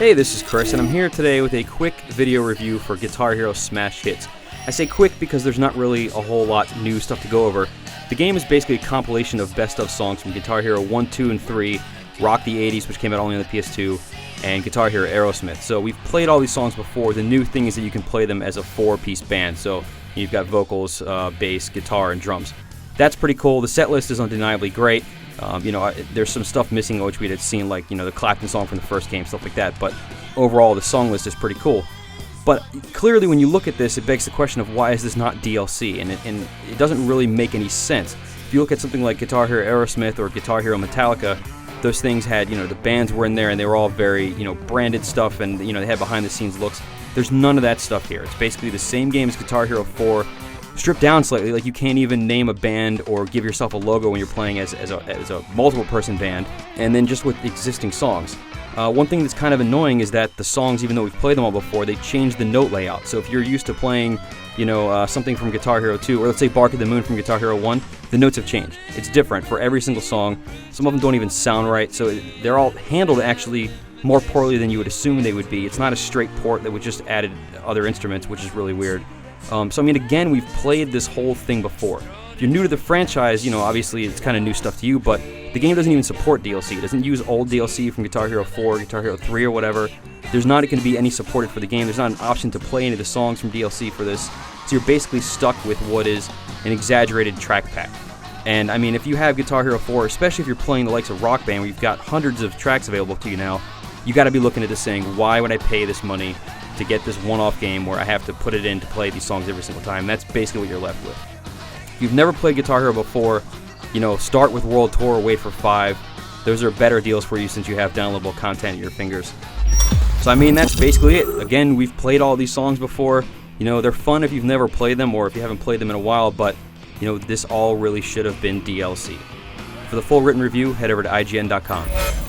Hey, this is Chris, and I'm here today with a quick video review for Guitar Hero Smash Hits. I say quick because there's not really a whole lot new stuff to go over. The game is basically a compilation of best of songs from Guitar Hero 1, 2, and 3, Rock the 80s, which came out only on the PS2, and Guitar Hero Aerosmith. So we've played all these songs before. The new thing is that you can play them as a four-piece band. So you've got vocals, bass, guitar, and drums. That's pretty cool. The set list is undeniably great. There's some stuff missing which we had seen, like, the Clapton song from the first game, stuff like that, but overall the song list is pretty cool. But clearly when you look at this, it begs the question of why is this not DLC, and it doesn't really make any sense. If you look at something like Guitar Hero Aerosmith or Guitar Hero Metallica, those things had, the bands were in there and they were all very, branded stuff, and, they had behind the scenes looks. There's none of that stuff here. It's basically the same game as Guitar Hero 4, stripped down slightly. Like, you can't even name a band or give yourself a logo when you're playing as a multiple person band, and then just with existing songs. One thing that's kind of annoying is that the songs, even though we've played them all before, they changed the note layout. So if you're used to playing, something from Guitar Hero 2, or let's say Bark at the Moon from Guitar Hero 1, the notes have changed. It's different for every single song. Some of them don't even sound right, so they're all handled actually more poorly than you would assume they would be. It's not a straight port that would just added other instruments, which is really weird. Again, we've played this whole thing before. If you're new to the franchise, obviously it's kind of new stuff to you, but the game doesn't even support DLC. It doesn't use old DLC from Guitar Hero 4, Guitar Hero 3, or whatever. There's not going to be any supported for the game. There's not an option to play any of the songs from DLC for this, so you're basically stuck with what is an exaggerated track pack. And, if you have Guitar Hero 4, especially if you're playing the likes of Rock Band, where you've got hundreds of tracks available to you now, you got to be looking at this saying, why would I pay this money to get this one-off game where I have to put it in to play these songs every single time? That's basically what you're left with. If you've never played Guitar Hero before, start with World Tour, wait for 5. Those are better deals for you since you have downloadable content at your fingers. So that's basically it. Again, we've played all these songs before. They're fun if you've never played them or if you haven't played them in a while, but this all really should have been DLC. For the full written review, head over to IGN.com.